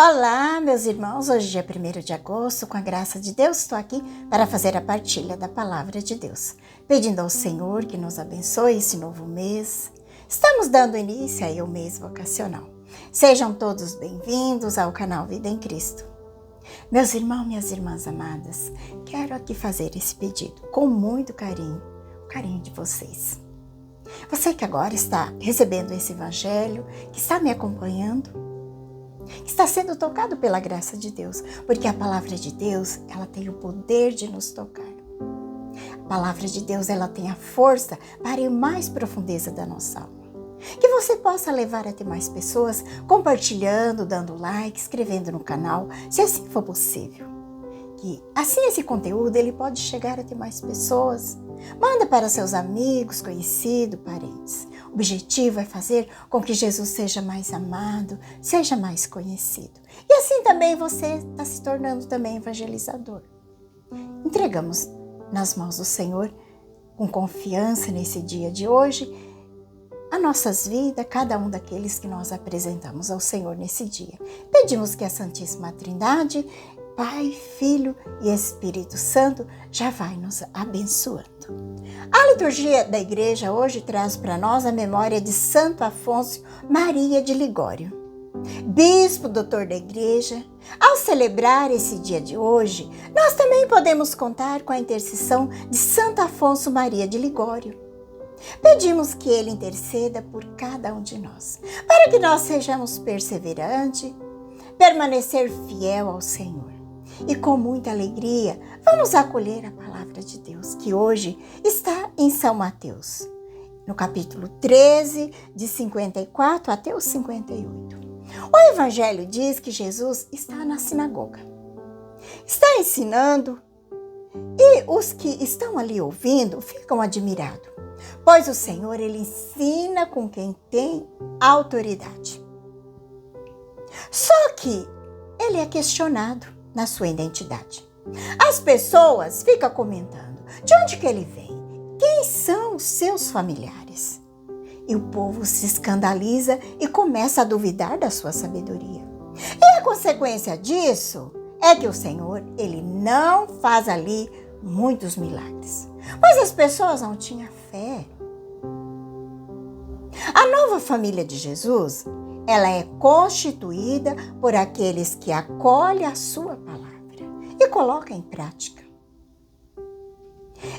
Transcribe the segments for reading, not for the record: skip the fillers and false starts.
Olá, meus irmãos, hoje é dia 1º de agosto, com a graça de Deus, estou aqui para fazer a partilha da Palavra de Deus, pedindo ao Senhor que nos abençoe esse novo mês. Estamos dando início aí ao mês vocacional. Sejam todos bem-vindos ao canal Vida em Cristo. Meus irmãos, minhas irmãs amadas, quero aqui fazer esse pedido com muito carinho, o carinho de vocês. Você que agora está recebendo esse evangelho, que está me acompanhando, está sendo tocado pela graça de Deus, porque a palavra de Deus, ela tem o poder de nos tocar. A palavra de Deus, ela tem a força para ir mais profundeza da nossa alma. Que você possa levar até mais pessoas, compartilhando, dando like, inscrevendo no canal, se assim for possível. Que assim esse conteúdo, ele pode chegar até mais pessoas. Manda para seus amigos, conhecidos, parentes. O objetivo é fazer com que Jesus seja mais amado, seja mais conhecido. E assim também você está se tornando também evangelizador. Entregamos nas mãos do Senhor, com confiança nesse dia de hoje, as nossas vidas, cada um daqueles que nós apresentamos ao Senhor nesse dia. Pedimos que a Santíssima Trindade, Pai, Filho e Espírito Santo já vai nos abençoando. A liturgia da igreja hoje traz para nós a memória de Santo Afonso Maria de Ligório, bispo doutor da igreja. Ao celebrar esse dia de hoje, nós também podemos contar com a intercessão de Santo Afonso Maria de Ligório. Pedimos que ele interceda por cada um de nós, para que nós sejamos perseverantes, permanecer fiel ao Senhor. E com muita alegria, vamos acolher a palavra de Deus, que hoje está em São Mateus, no capítulo 13, de 54 até o 58. O Evangelho diz que Jesus está na sinagoga, está ensinando, e os que estão ali ouvindo ficam admirados, pois o Senhor, ele ensina com quem tem autoridade. Só que ele é questionado na sua identidade. As pessoas ficam comentando de onde que ele vem, quem são os seus familiares. E o povo se escandaliza e começa a duvidar da sua sabedoria. E a consequência disso é que o Senhor, ele não faz ali muitos milagres, pois as pessoas não tinham fé. A nova família de Jesus, ela é constituída por aqueles que acolhem a sua palavra e colocam em prática.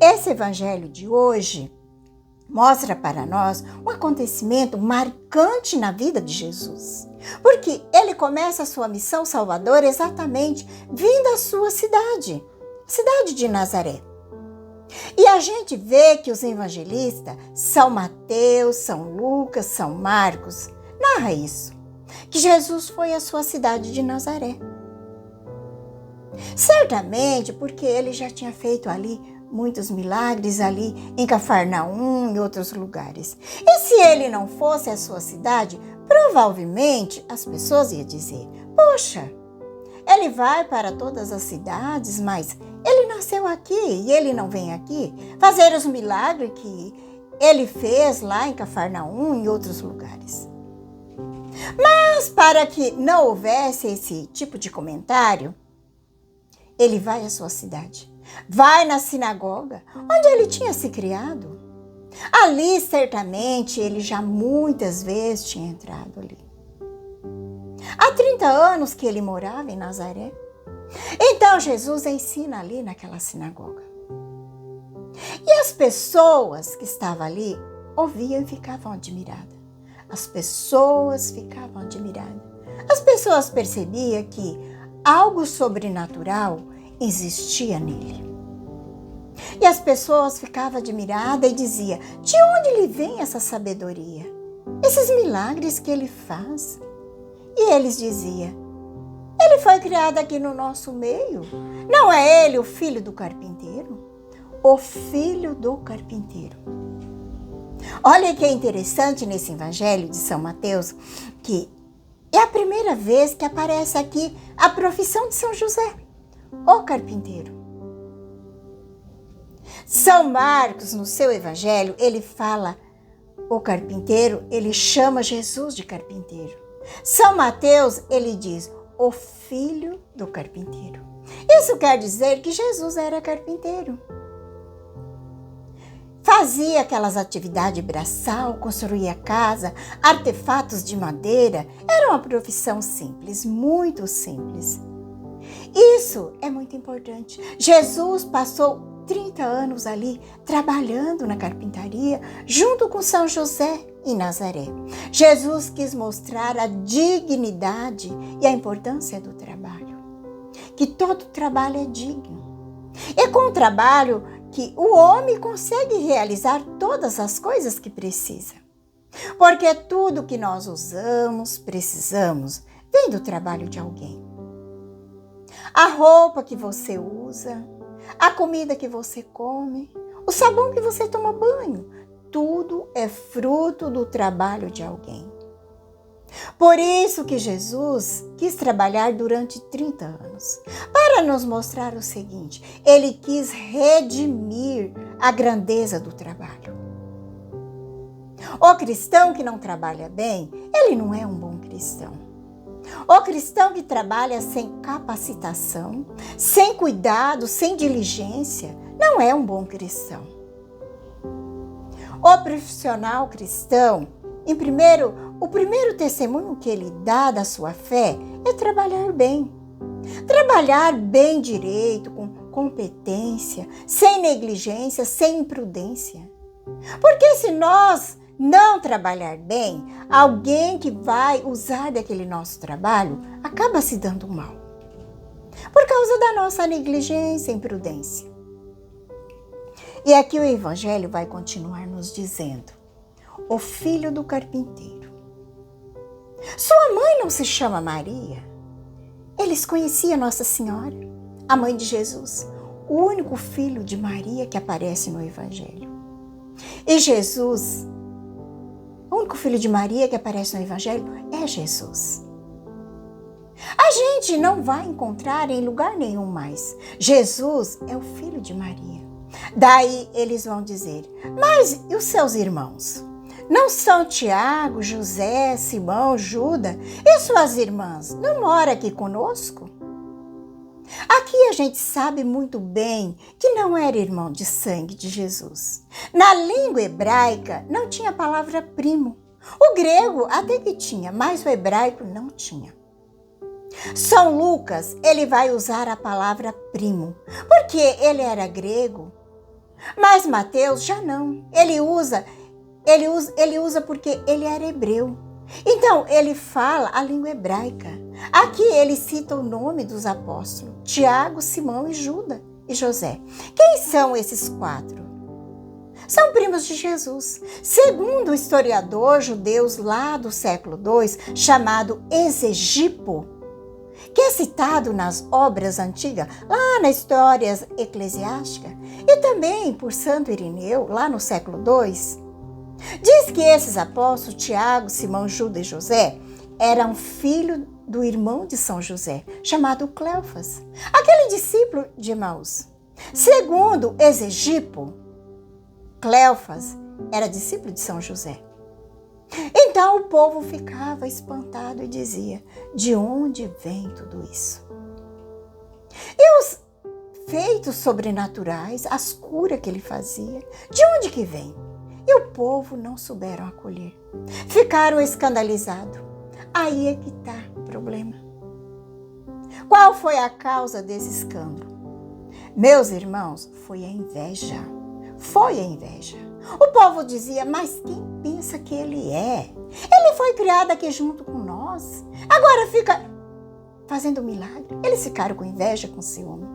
Esse evangelho de hoje mostra para nós um acontecimento marcante na vida de Jesus, porque ele começa a sua missão salvadora exatamente vindo à sua cidade, cidade de Nazaré. E a gente vê que os evangelistas, São Mateus, São Lucas, São Marcos, narra isso, que Jesus foi à sua cidade de Nazaré. Certamente porque ele já tinha feito ali muitos milagres ali em Cafarnaum e outros lugares. E se ele não fosse à sua cidade, provavelmente as pessoas iam dizer: poxa, ele vai para todas as cidades, mas ele nasceu aqui e ele não vem aqui fazer os milagres que ele fez lá em Cafarnaum e outros lugares. Mas para que não houvesse esse tipo de comentário, ele vai à sua cidade, vai na sinagoga, onde ele tinha se criado. Ali, certamente, ele já muitas vezes tinha entrado ali. Há 30 anos que ele morava em Nazaré. Então, Jesus ensina ali naquela sinagoga. E as pessoas que estavam ali ouviam e ficavam admiradas. As pessoas ficavam admiradas. As pessoas percebiam que algo sobrenatural existia nele. E as pessoas ficavam admiradas e diziam: de onde lhe vem essa sabedoria? Esses milagres que ele faz? E eles diziam: ele foi criado aqui no nosso meio. Não é ele o filho do carpinteiro? O filho do carpinteiro. Olha que é interessante nesse evangelho de São Mateus, que é a primeira vez que aparece aqui a profissão de São José, o carpinteiro. São Marcos, no seu evangelho, ele fala o carpinteiro, ele chama Jesus de carpinteiro. São Mateus, ele diz o filho do carpinteiro. Isso quer dizer que Jesus era carpinteiro. Fazia aquelas atividades braçal, construía casa, artefatos de madeira. Era uma profissão simples, muito simples. Isso é muito importante. Jesus passou 30 anos ali trabalhando na carpintaria junto com São José em Nazaré. Jesus quis mostrar a dignidade e a importância do trabalho. Que todo trabalho é digno. É com o trabalho que o homem consegue realizar todas as coisas que precisa. Porque tudo que nós usamos, precisamos, vem do trabalho de alguém. A roupa que você usa, a comida que você come, o sabão que você toma banho, tudo é fruto do trabalho de alguém. Por isso que Jesus quis trabalhar durante 30 anos, para nos mostrar o seguinte: ele quis redimir a grandeza do trabalho. O cristão que não trabalha bem, ele não é um bom cristão. O cristão que trabalha sem capacitação, sem cuidado, sem diligência, não é um bom cristão. O profissional cristão, o primeiro testemunho que ele dá da sua fé é trabalhar bem. Trabalhar bem direito, com competência, sem negligência, sem imprudência. Porque se nós não trabalhar bem, alguém que vai usar daquele nosso trabalho acaba se dando mal. Por causa da nossa negligência e imprudência. E aqui o Evangelho vai continuar nos dizendo: o filho do carpinteiro. Sua mãe não se chama Maria? Eles conheciam Nossa Senhora, a mãe de Jesus, o único filho de Maria que aparece no Evangelho. E Jesus, o único filho de Maria que aparece no Evangelho é Jesus. A gente não vai encontrar em lugar nenhum mais. Jesus é o filho de Maria. Daí eles vão dizer: mas e os seus irmãos? Não são Tiago, José, Simão, Judas e suas irmãs? Não moram aqui conosco? Aqui a gente sabe muito bem que não era irmão de sangue de Jesus. Na língua hebraica não tinha a palavra primo. O grego até que tinha, mas o hebraico não tinha. São Lucas, ele vai usar a palavra primo, porque ele era grego. Mas Mateus já não. Ele usa porque ele era hebreu. Então, ele fala a língua hebraica. Aqui ele cita o nome dos apóstolos: Tiago, Simão e Judas e José. Quem são esses 4? São primos de Jesus. Segundo o historiador judeu lá do século II, chamado Esegipo, que é citado nas obras antigas, lá na História Eclesiástica, e também por Santo Irineu, lá no século II, diz que esses apóstolos, Tiago, Simão, Judas e José, eram filhos do irmão de São José, chamado Cleofas, aquele discípulo de Emaús. Segundo Esegipo, Cleofas era discípulo de São José. Então o povo ficava espantado e dizia: de onde vem tudo isso? E os feitos sobrenaturais, as curas que ele fazia, de onde que vem? E o povo não souberam acolher. Ficaram escandalizados. Aí é que está o problema. Qual foi a causa desse escândalo? Meus irmãos, foi a inveja. Foi a inveja. O povo dizia: mas quem pensa que ele é? Ele foi criado aqui junto com nós. Agora fica fazendo milagre. Eles ficaram com inveja, com ciúme.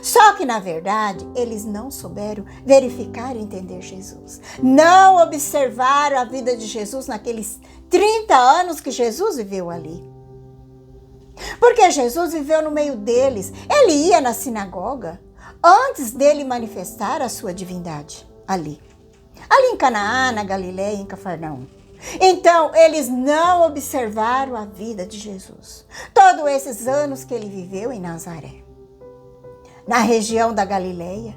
Só que, na verdade, eles não souberam verificar e entender Jesus. Não observaram a vida de Jesus naqueles 30 anos que Jesus viveu ali. Porque Jesus viveu no meio deles. Ele ia na sinagoga antes dele manifestar a sua divindade ali. Ali em Canaã, na Galileia, em Cafarnaum. Então, eles não observaram a vida de Jesus. Todos esses anos que ele viveu em Nazaré, na região da Galileia.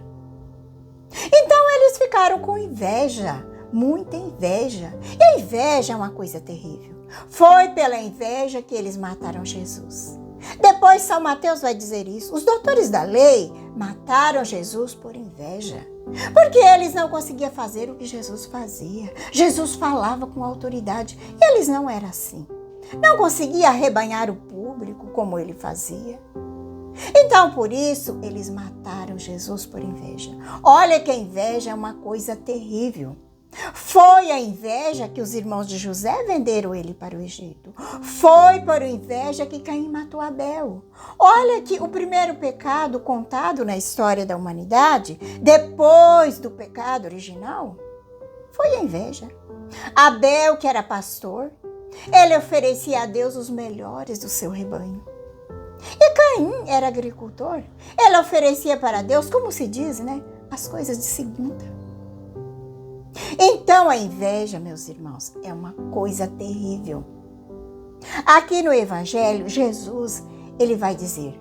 Então, eles ficaram com inveja, muita inveja. E a inveja é uma coisa terrível. Foi pela inveja que eles mataram Jesus. Depois São Mateus vai dizer isso. Os doutores da lei mataram Jesus por inveja, porque eles não conseguiam fazer o que Jesus fazia. Jesus falava com autoridade e eles não eram assim. Não conseguia arrebanhar o público como ele fazia. Então, por isso, eles mataram Jesus por inveja. Olha que a inveja é uma coisa terrível. Foi a inveja que os irmãos de José venderam ele para o Egito. Foi por inveja que Caim matou Abel. Olha que o primeiro pecado contado na história da humanidade, depois do pecado original, foi a inveja. Abel, que era pastor, ele oferecia a Deus os melhores do seu rebanho. E Caim era agricultor. Ele oferecia para Deus, como se diz, as coisas de segunda. Então a inveja, meus irmãos, é uma coisa terrível. Aqui no Evangelho, Jesus, ele vai dizer,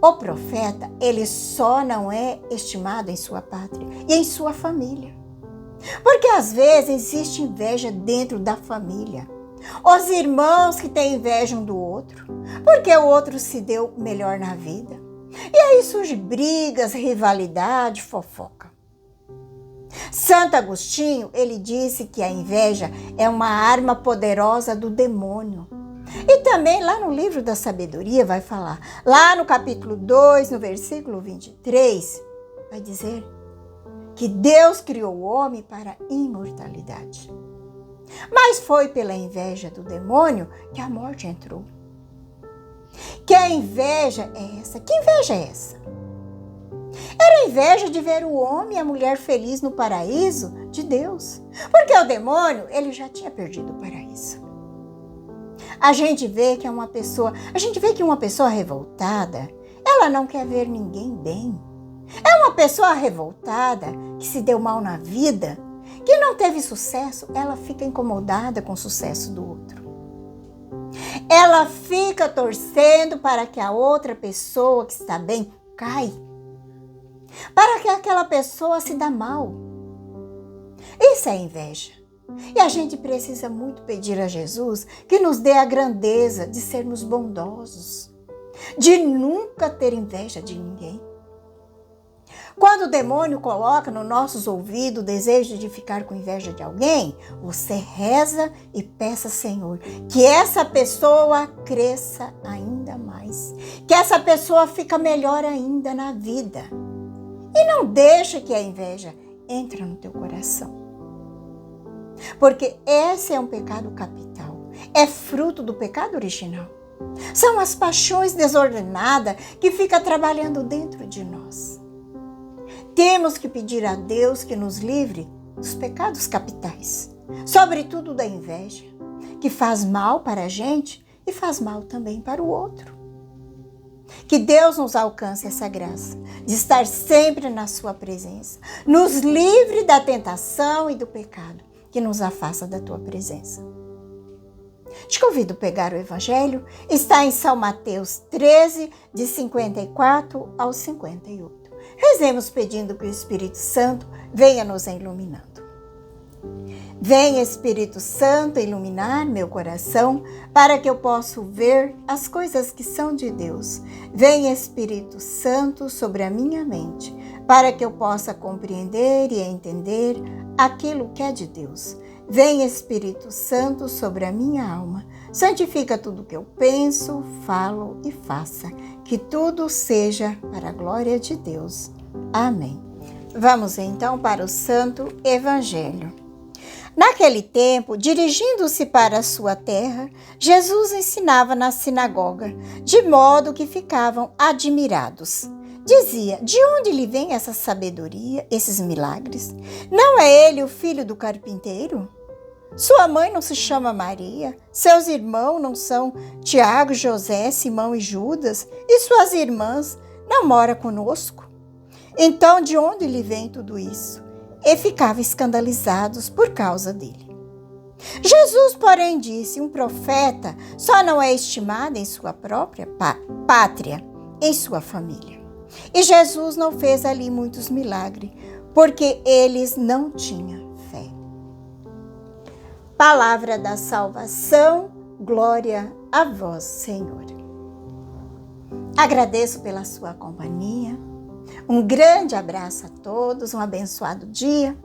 o profeta, ele só não é estimado em sua pátria e em sua família. Porque às vezes existe inveja dentro da família. Os irmãos que têm inveja um do outro, porque o outro se deu melhor na vida. E aí surgem brigas, rivalidade, fofoca. Santo Agostinho, ele disse que a inveja é uma arma poderosa do demônio. E também lá no livro da sabedoria vai falar, lá no capítulo 2, no versículo 23, vai dizer que Deus criou o homem para a imortalidade. Mas foi pela inveja do demônio que a morte entrou. Que a inveja é essa? Que inveja é essa? Era a inveja de ver o homem e a mulher feliz no paraíso de Deus. Porque o demônio, ele já tinha perdido o paraíso. A gente vê que uma pessoa revoltada, ela não quer ver ninguém bem. É uma pessoa revoltada que se deu mal na vida, que não teve sucesso, ela fica incomodada com o sucesso do outro. Ela fica torcendo para que a outra pessoa que está bem caia. Para que aquela pessoa se dá mal. Isso é inveja. E a gente precisa muito pedir a Jesus que nos dê a grandeza de sermos bondosos, de nunca ter inveja de ninguém. Quando o demônio coloca nos nossos ouvidos o desejo de ficar com inveja de alguém, você reza e peça, Senhor, que essa pessoa cresça ainda mais, que essa pessoa fique melhor ainda na vida. E não deixa que a inveja entre no teu coração. Porque esse é um pecado capital, é fruto do pecado original. São as paixões desordenadas que ficam trabalhando dentro de nós. Temos que pedir a Deus que nos livre dos pecados capitais, sobretudo da inveja, que faz mal para a gente e faz mal também para o outro. Que Deus nos alcance essa graça de estar sempre na sua presença, nos livre da tentação e do pecado que nos afasta da tua presença. Te convido a pegar o Evangelho, está em São Mateus 13, de 54 ao 58. Rezemos pedindo que o Espírito Santo venha nos iluminando. Venha, Espírito Santo, iluminar meu coração para que eu possa ver as coisas que são de Deus. Venha, Espírito Santo, sobre a minha mente para que eu possa compreender e entender aquilo que é de Deus. Venha, Espírito Santo, sobre a minha alma. Santifica tudo que eu penso, falo e faça. Que tudo seja para a glória de Deus. Amém. Vamos então para o Santo Evangelho. Naquele tempo, dirigindo-se para a sua terra, Jesus ensinava na sinagoga, de modo que ficavam admirados. Dizia, de onde lhe vem essa sabedoria, esses milagres? Não é ele o filho do carpinteiro? Sua mãe não se chama Maria? Seus irmãos não são Tiago, José, Simão e Judas? E suas irmãs não moram conosco? Então, de onde lhe vem tudo isso? E ficavam escandalizados por causa dele. Jesus, porém, disse, um profeta só não é estimado em sua própria pátria, em sua família. E Jesus não fez ali muitos milagres, porque eles não tinham fé. Palavra da salvação, glória a vós, Senhor. Agradeço pela sua companhia. Um grande abraço a todos, um abençoado dia.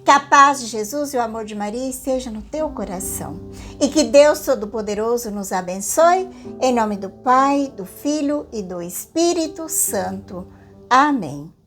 Que a paz de Jesus e o amor de Maria esteja no teu coração. E que Deus Todo-Poderoso nos abençoe, em nome do Pai, do Filho e do Espírito Santo. Amém.